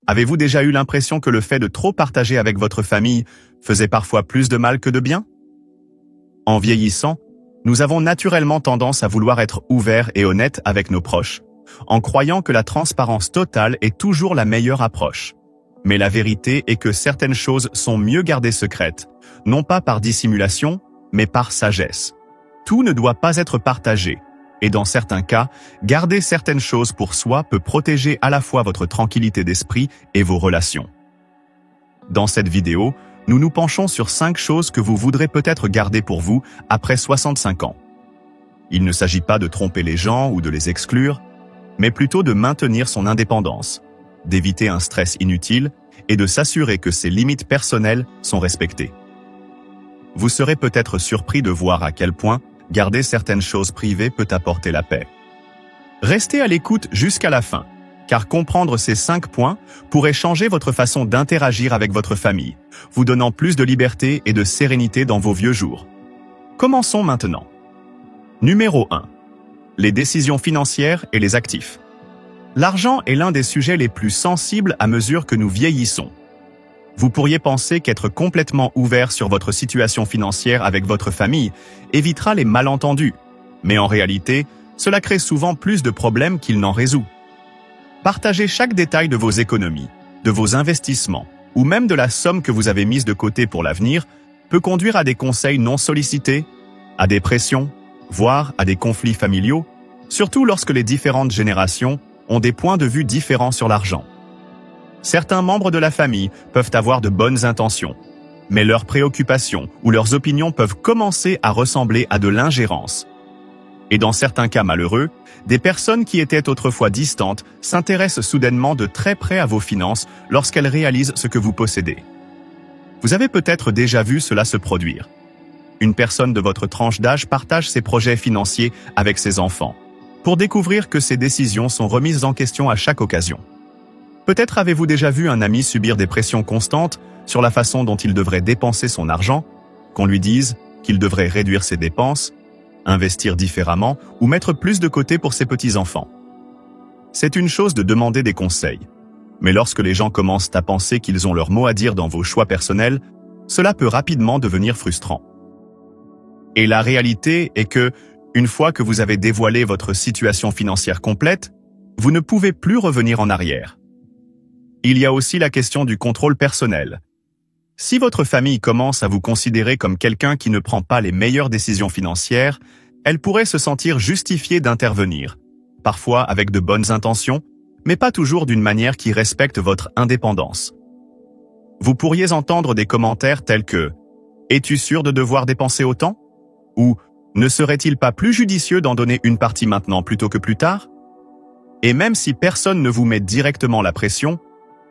Avez-vous déjà eu l'impression que le fait de trop partager avec votre famille faisait parfois plus de mal que de bien? En vieillissant, nous avons naturellement tendance à vouloir être ouverts et honnêtes avec nos proches, en croyant que la transparence totale est toujours la meilleure approche. Mais la vérité est que certaines choses sont mieux gardées secrètes, non pas par dissimulation, mais par sagesse. Tout ne doit pas être partagé, et dans certains cas, garder certaines choses pour soi peut protéger à la fois votre tranquillité d'esprit et vos relations. Dans cette vidéo, nous nous penchons sur 5 choses que vous voudrez peut-être garder pour vous après 65 ans. Il ne s'agit pas de tromper les gens ou de les exclure, mais plutôt de maintenir son indépendance, d'éviter un stress inutile et de s'assurer que ses limites personnelles sont respectées. Vous serez peut-être surpris de voir à quel point garder certaines choses privées peut apporter la paix. Restez à l'écoute jusqu'à la fin, car comprendre ces 5 points pourrait changer votre façon d'interagir avec votre famille, vous donnant plus de liberté et de sérénité dans vos vieux jours. Commençons maintenant. Numéro 1. Les décisions financières et les actifs. L'argent est l'un des sujets les plus sensibles à mesure que nous vieillissons. Vous pourriez penser qu'être complètement ouvert sur votre situation financière avec votre famille évitera les malentendus, mais en réalité, cela crée souvent plus de problèmes qu'il n'en résout. Partagez chaque détail de vos économies, de vos investissements, ou même de la somme que vous avez mise de côté pour l'avenir, peut conduire à des conseils non sollicités, à des pressions, voire à des conflits familiaux, surtout lorsque les différentes générations ont des points de vue différents sur l'argent. Certains membres de la famille peuvent avoir de bonnes intentions, mais leurs préoccupations ou leurs opinions peuvent commencer à ressembler à de l'ingérence. Et dans certains cas malheureux, des personnes qui étaient autrefois distantes s'intéressent soudainement de très près à vos finances lorsqu'elles réalisent ce que vous possédez. Vous avez peut-être déjà vu cela se produire. Une personne de votre tranche d'âge partage ses projets financiers avec ses enfants, pour découvrir que ses décisions sont remises en question à chaque occasion. Peut-être avez-vous déjà vu un ami subir des pressions constantes sur la façon dont il devrait dépenser son argent, qu'on lui dise qu'il devrait réduire ses dépenses, investir différemment ou mettre plus de côté pour ses petits-enfants. C'est une chose de demander des conseils, mais lorsque les gens commencent à penser qu'ils ont leur mot à dire dans vos choix personnels, cela peut rapidement devenir frustrant. Et la réalité est que, une fois que vous avez dévoilé votre situation financière complète, vous ne pouvez plus revenir en arrière. Il y a aussi la question du contrôle personnel. Si votre famille commence à vous considérer comme quelqu'un qui ne prend pas les meilleures décisions financières, elle pourrait se sentir justifiée d'intervenir, parfois avec de bonnes intentions, mais pas toujours d'une manière qui respecte votre indépendance. Vous pourriez entendre des commentaires tels que « Es-tu sûr de devoir dépenser autant ?» ou « Ne serait-il pas plus judicieux d'en donner une partie maintenant plutôt que plus tard ?» Et même si personne ne vous met directement la pression,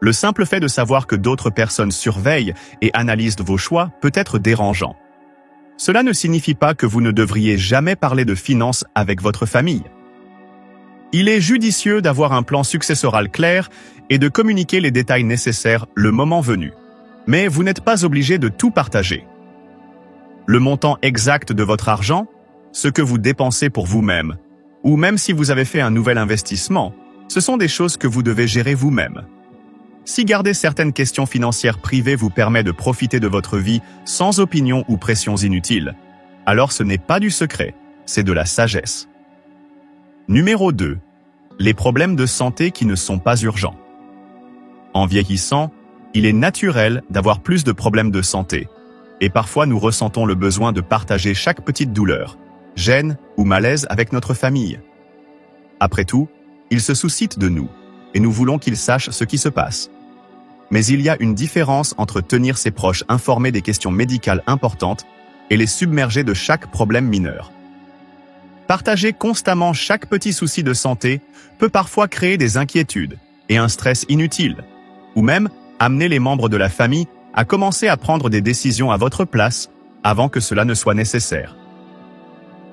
le simple fait de savoir que d'autres personnes surveillent et analysent vos choix peut être dérangeant. Cela ne signifie pas que vous ne devriez jamais parler de finances avec votre famille. Il est judicieux d'avoir un plan successoral clair et de communiquer les détails nécessaires le moment venu. Mais vous n'êtes pas obligé de tout partager. Le montant exact de votre argent, ce que vous dépensez pour vous-même, ou même si vous avez fait un nouvel investissement, ce sont des choses que vous devez gérer vous-même. Si garder certaines questions financières privées vous permet de profiter de votre vie sans opinion ou pressions inutiles, alors ce n'est pas du secret, c'est de la sagesse. Numéro 2. Les problèmes de santé qui ne sont pas urgents. En vieillissant, il est naturel d'avoir plus de problèmes de santé, et parfois nous ressentons le besoin de partager chaque petite douleur, gêne ou malaise avec notre famille. Après tout, ils se soucient de nous, et nous voulons qu'ils sachent ce qui se passe. Mais il y a une différence entre tenir ses proches informés des questions médicales importantes et les submerger de chaque problème mineur. Partager constamment chaque petit souci de santé peut parfois créer des inquiétudes et un stress inutile, ou même amener les membres de la famille à commencer à prendre des décisions à votre place avant que cela ne soit nécessaire.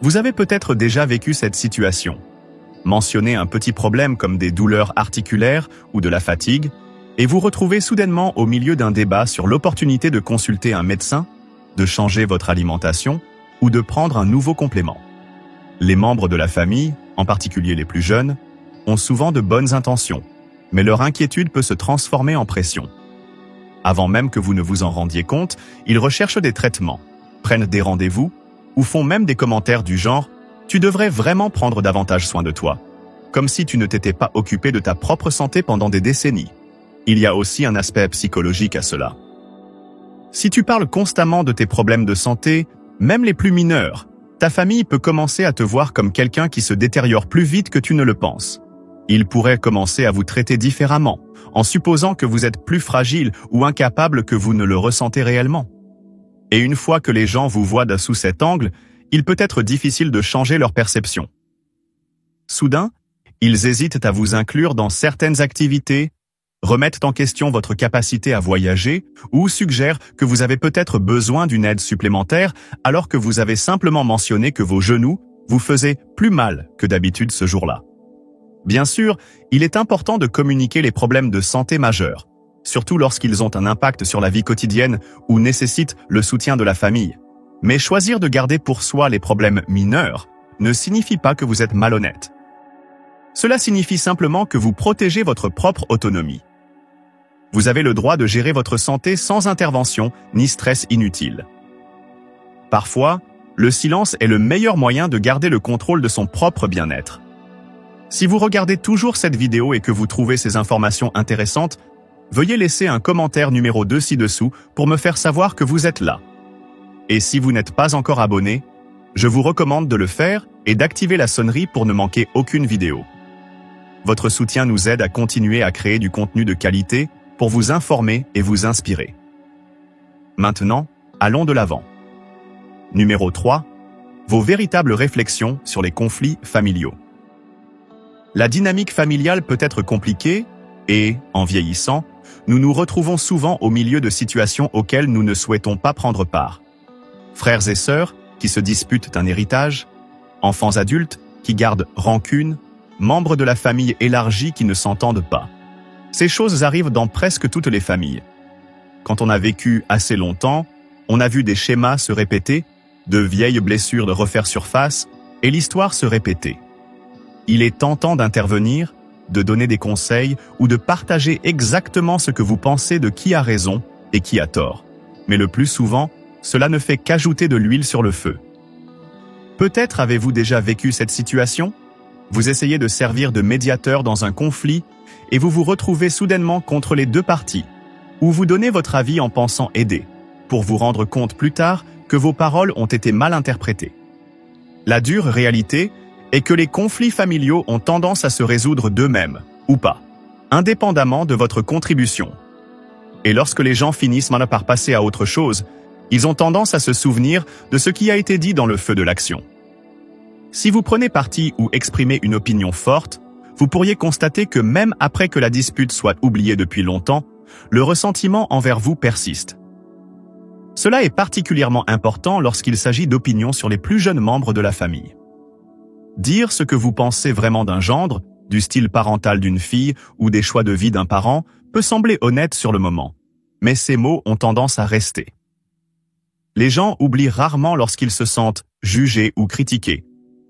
Vous avez peut-être déjà vécu cette situation. Mentionnez un petit problème comme des douleurs articulaires ou de la fatigue, et vous retrouvez soudainement au milieu d'un débat sur l'opportunité de consulter un médecin, de changer votre alimentation ou de prendre un nouveau complément. Les membres de la famille, en particulier les plus jeunes, ont souvent de bonnes intentions, mais leur inquiétude peut se transformer en pression. Avant même que vous ne vous en rendiez compte, ils recherchent des traitements, prennent des rendez-vous ou font même des commentaires du genre « Tu devrais vraiment prendre davantage soin de toi », comme si tu ne t'étais pas occupé de ta propre santé pendant des décennies. Il y a aussi un aspect psychologique à cela. Si tu parles constamment de tes problèmes de santé, même les plus mineurs, ta famille peut commencer à te voir comme quelqu'un qui se détériore plus vite que tu ne le penses. Ils pourraient commencer à vous traiter différemment, en supposant que vous êtes plus fragile ou incapable que vous ne le ressentez réellement. Et une fois que les gens vous voient sous cet angle, il peut être difficile de changer leur perception. Soudain, ils hésitent à vous inclure dans certaines activités, remettent en question votre capacité à voyager ou suggèrent que vous avez peut-être besoin d'une aide supplémentaire alors que vous avez simplement mentionné que vos genoux vous faisaient plus mal que d'habitude ce jour-là. Bien sûr, il est important de communiquer les problèmes de santé majeurs, surtout lorsqu'ils ont un impact sur la vie quotidienne ou nécessitent le soutien de la famille. Mais choisir de garder pour soi les problèmes mineurs ne signifie pas que vous êtes malhonnête. Cela signifie simplement que vous protégez votre propre autonomie. Vous avez le droit de gérer votre santé sans intervention ni stress inutile. Parfois, le silence est le meilleur moyen de garder le contrôle de son propre bien-être. Si vous regardez toujours cette vidéo et que vous trouvez ces informations intéressantes, veuillez laisser un commentaire numéro 2 ci-dessous pour me faire savoir que vous êtes là. Et si vous n'êtes pas encore abonné, je vous recommande de le faire et d'activer la sonnerie pour ne manquer aucune vidéo. Votre soutien nous aide à continuer à créer du contenu de qualité pour vous informer et vous inspirer. Maintenant, allons de l'avant. Numéro 3. Vos véritables réflexions sur les conflits familiaux. La dynamique familiale peut être compliquée et, en vieillissant, nous nous retrouvons souvent au milieu de situations auxquelles nous ne souhaitons pas prendre part. Frères et sœurs qui se disputent un héritage, enfants adultes qui gardent rancune, membres de la famille élargie qui ne s'entendent pas. Ces choses arrivent dans presque toutes les familles. Quand on a vécu assez longtemps, on a vu des schémas se répéter, de vieilles blessures de refaire surface, et l'histoire se répéter. Il est tentant d'intervenir, de donner des conseils ou de partager exactement ce que vous pensez de qui a raison et qui a tort. Mais le plus souvent, cela ne fait qu'ajouter de l'huile sur le feu. Peut-être avez-vous déjà vécu cette situation ? Vous essayez de servir de médiateur dans un conflit et vous vous retrouvez soudainement contre les deux parties, ou vous donnez votre avis en pensant aider, pour vous rendre compte plus tard que vos paroles ont été mal interprétées. La dure réalité est que les conflits familiaux ont tendance à se résoudre d'eux-mêmes, ou pas, indépendamment de votre contribution. Et lorsque les gens finissent par passer à autre chose, ils ont tendance à se souvenir de ce qui a été dit dans le feu de l'action. Si vous prenez parti ou exprimez une opinion forte, vous pourriez constater que même après que la dispute soit oubliée depuis longtemps, le ressentiment envers vous persiste. Cela est particulièrement important lorsqu'il s'agit d'opinions sur les plus jeunes membres de la famille. Dire ce que vous pensez vraiment d'un gendre, du style parental d'une fille ou des choix de vie d'un parent peut sembler honnête sur le moment, mais ces mots ont tendance à rester. Les gens oublient rarement lorsqu'ils se sentent jugés ou critiqués,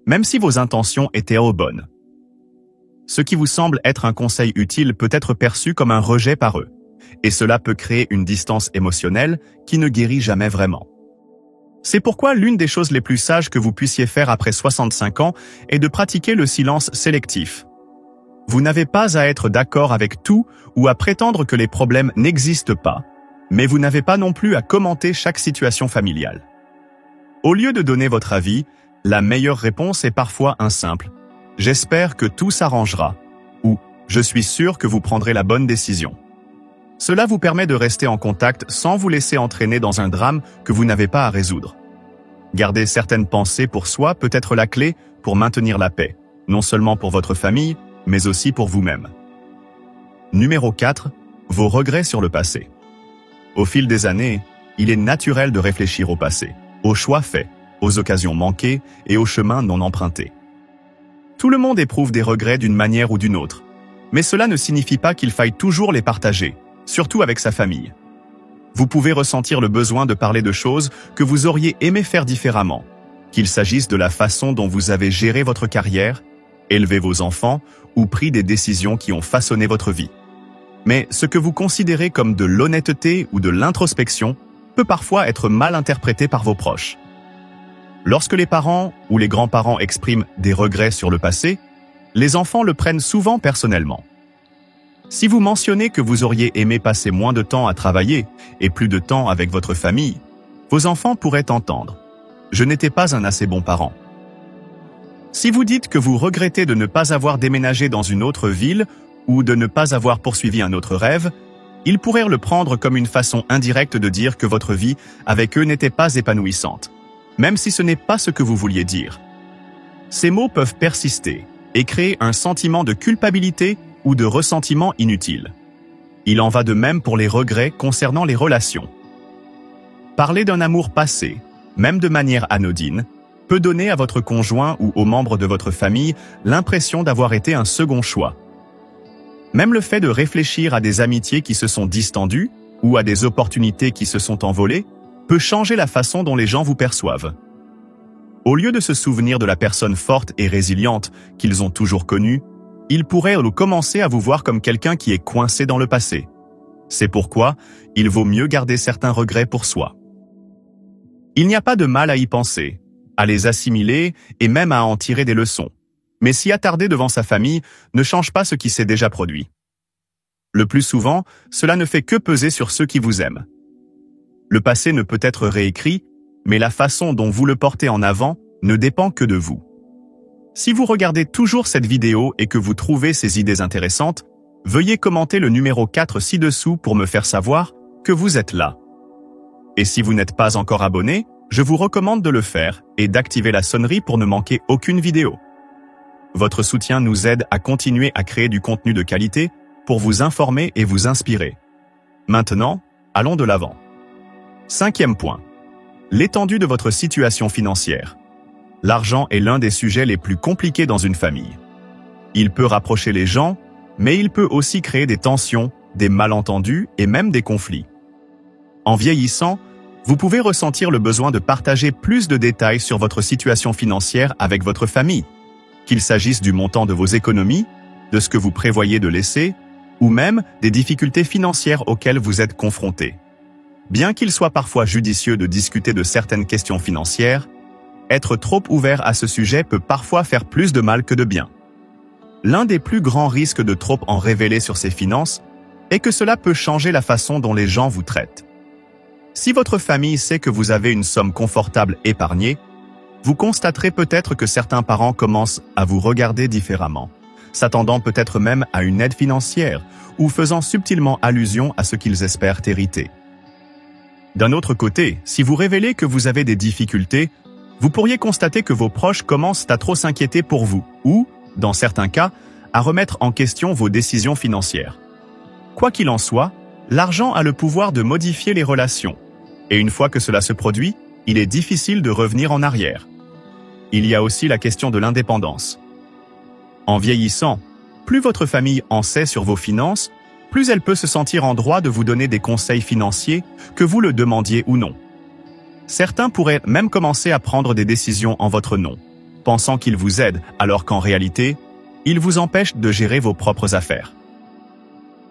même si vos intentions étaient bonnes. Ce qui vous semble être un conseil utile peut être perçu comme un rejet par eux, et cela peut créer une distance émotionnelle qui ne guérit jamais vraiment. C'est pourquoi l'une des choses les plus sages que vous puissiez faire après 65 ans est de pratiquer le silence sélectif. Vous n'avez pas à être d'accord avec tout ou à prétendre que les problèmes n'existent pas, mais vous n'avez pas non plus à commenter chaque situation familiale. Au lieu de donner votre avis, la meilleure réponse est parfois un simple « J'espère que tout s'arrangera » ou « Je suis sûr que vous prendrez la bonne décision ». Cela vous permet de rester en contact sans vous laisser entraîner dans un drame que vous n'avez pas à résoudre. Garder certaines pensées pour soi peut être la clé pour maintenir la paix, non seulement pour votre famille, mais aussi pour vous-même. Numéro 4. Vos regrets sur le passé. Au fil des années, il est naturel de réfléchir au passé, aux choix faits, aux occasions manquées et aux chemins non empruntés. Tout le monde éprouve des regrets d'une manière ou d'une autre, mais cela ne signifie pas qu'il faille toujours les partager, surtout avec sa famille. Vous pouvez ressentir le besoin de parler de choses que vous auriez aimé faire différemment, qu'il s'agisse de la façon dont vous avez géré votre carrière, élevé vos enfants ou pris des décisions qui ont façonné votre vie. Mais ce que vous considérez comme de l'honnêteté ou de l'introspection peut parfois être mal interprété par vos proches. Lorsque les parents ou les grands-parents expriment des regrets sur le passé, les enfants le prennent souvent personnellement. Si vous mentionnez que vous auriez aimé passer moins de temps à travailler et plus de temps avec votre famille, vos enfants pourraient entendre « Je n'étais pas un assez bon parent ». Si vous dites que vous regrettez de ne pas avoir déménagé dans une autre ville ou de ne pas avoir poursuivi un autre rêve, ils pourraient le prendre comme une façon indirecte de dire que votre vie avec eux n'était pas épanouissante, même si ce n'est pas ce que vous vouliez dire. Ces mots peuvent persister et créer un sentiment de culpabilité ou de ressentiment inutile. Il en va de même pour les regrets concernant les relations. Parler d'un amour passé, même de manière anodine, peut donner à votre conjoint ou aux membres de votre famille l'impression d'avoir été un second choix. Même le fait de réfléchir à des amitiés qui se sont distendues ou à des opportunités qui se sont envolées peut changer la façon dont les gens vous perçoivent. Au lieu de se souvenir de la personne forte et résiliente qu'ils ont toujours connue, ils pourraient commencer à vous voir comme quelqu'un qui est coincé dans le passé. C'est pourquoi il vaut mieux garder certains regrets pour soi. Il n'y a pas de mal à y penser, à les assimiler et même à en tirer des leçons. Mais s'y attarder devant sa famille ne change pas ce qui s'est déjà produit. Le plus souvent, cela ne fait que peser sur ceux qui vous aiment. Le passé ne peut être réécrit, mais la façon dont vous le portez en avant ne dépend que de vous. Si vous regardez toujours cette vidéo et que vous trouvez ces idées intéressantes, veuillez commenter le numéro 4 ci-dessous pour me faire savoir que vous êtes là. Et si vous n'êtes pas encore abonné, je vous recommande de le faire et d'activer la sonnerie pour ne manquer aucune vidéo. Votre soutien nous aide à continuer à créer du contenu de qualité pour vous informer et vous inspirer. Maintenant, allons de l'avant. 5e point. L'étendue de votre situation financière. L'argent est l'un des sujets les plus compliqués dans une famille. Il peut rapprocher les gens, mais il peut aussi créer des tensions, des malentendus et même des conflits. En vieillissant, vous pouvez ressentir le besoin de partager plus de détails sur votre situation financière avec votre famille, qu'il s'agisse du montant de vos économies, de ce que vous prévoyez de laisser, ou même des difficultés financières auxquelles vous êtes confrontés. Bien qu'il soit parfois judicieux de discuter de certaines questions financières, être trop ouvert à ce sujet peut parfois faire plus de mal que de bien. L'un des plus grands risques de trop en révéler sur ses finances est que cela peut changer la façon dont les gens vous traitent. Si votre famille sait que vous avez une somme confortable épargnée, vous constaterez peut-être que certains parents commencent à vous regarder différemment, s'attendant peut-être même à une aide financière ou faisant subtilement allusion à ce qu'ils espèrent hériter. D'un autre côté, si vous révélez que vous avez des difficultés, vous pourriez constater que vos proches commencent à trop s'inquiéter pour vous ou, dans certains cas, à remettre en question vos décisions financières. Quoi qu'il en soit, l'argent a le pouvoir de modifier les relations, et une fois que cela se produit, il est difficile de revenir en arrière. Il y a aussi la question de l'indépendance. En vieillissant, plus votre famille en sait sur vos finances, plus elle peut se sentir en droit de vous donner des conseils financiers, que vous le demandiez ou non. Certains pourraient même commencer à prendre des décisions en votre nom, pensant qu'ils vous aident alors qu'en réalité, ils vous empêchent de gérer vos propres affaires.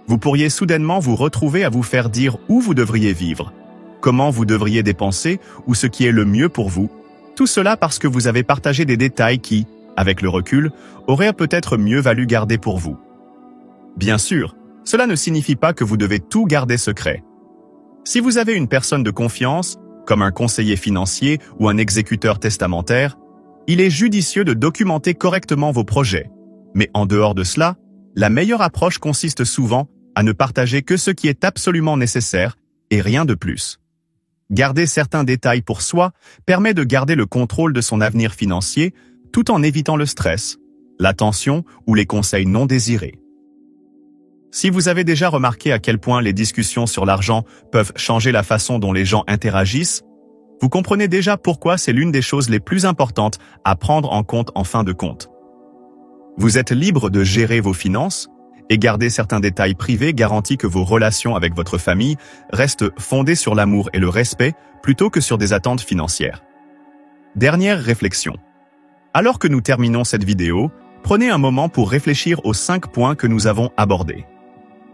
Vous pourriez soudainement vous retrouver à vous faire dire où vous devriez vivre, comment vous devriez dépenser ou ce qui est le mieux pour vous, tout cela parce que vous avez partagé des détails qui, avec le recul, auraient peut-être mieux valu garder pour vous. Bien sûr, cela ne signifie pas que vous devez tout garder secret. Si vous avez une personne de confiance, comme un conseiller financier ou un exécuteur testamentaire, il est judicieux de documenter correctement vos projets. Mais en dehors de cela, la meilleure approche consiste souvent à ne partager que ce qui est absolument nécessaire et rien de plus. Garder certains détails pour soi permet de garder le contrôle de son avenir financier tout en évitant le stress, la tension ou les conseils non désirés. Si vous avez déjà remarqué à quel point les discussions sur l'argent peuvent changer la façon dont les gens interagissent, vous comprenez déjà pourquoi c'est l'une des choses les plus importantes à prendre en compte en fin de compte. Vous êtes libre de gérer vos finances et garder certains détails privés garantit que vos relations avec votre famille restent fondées sur l'amour et le respect plutôt que sur des attentes financières. Dernière réflexion. Alors que nous terminons cette vidéo, Prenez un moment pour réfléchir aux 5 points que nous avons abordés.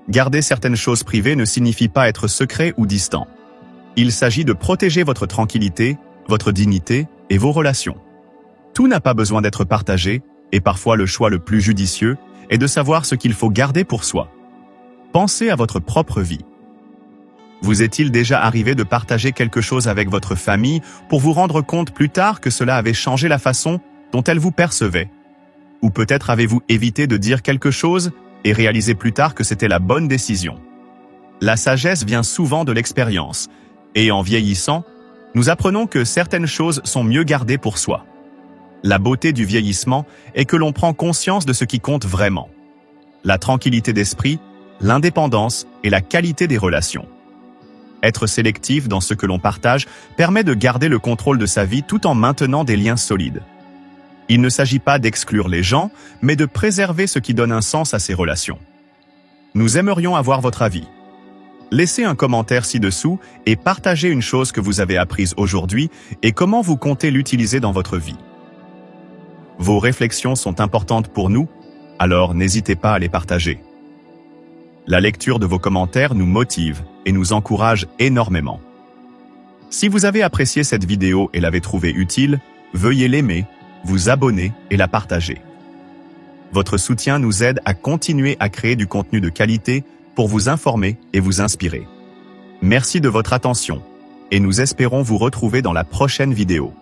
Garder certaines choses privées ne signifie pas être secret ou distant. Il s'agit de protéger votre tranquillité, votre dignité et vos relations. Tout n'a pas besoin d'être partagé, et parfois le choix le plus judicieux est de savoir ce qu'il faut garder pour soi. Pensez à votre propre vie. Vous est-il déjà arrivé de partager quelque chose avec votre famille pour vous rendre compte plus tard que cela avait changé la façon dont elle vous percevait? Ou peut-être avez-vous évité de dire quelque chose et réalisé plus tard que c'était la bonne décision? La sagesse vient souvent de l'expérience, et en vieillissant, nous apprenons que certaines choses sont mieux gardées pour soi. La beauté du vieillissement est que l'on prend conscience de ce qui compte vraiment. La tranquillité d'esprit, l'indépendance et la qualité des relations. Être sélectif dans ce que l'on partage permet de garder le contrôle de sa vie tout en maintenant des liens solides. Il ne s'agit pas d'exclure les gens, mais de préserver ce qui donne un sens à ces relations. Nous aimerions avoir votre avis. Laissez un commentaire ci-dessous et partagez une chose que vous avez apprise aujourd'hui et comment vous comptez l'utiliser dans votre vie. Vos réflexions sont importantes pour nous, alors n'hésitez pas à les partager. La lecture de vos commentaires nous motive et nous encourage énormément. Si vous avez apprécié cette vidéo et l'avez trouvée utile, veuillez l'aimer, vous abonner et la partager. Votre soutien nous aide à continuer à créer du contenu de qualité pour vous informer et vous inspirer. Merci de votre attention et nous espérons vous retrouver dans la prochaine vidéo.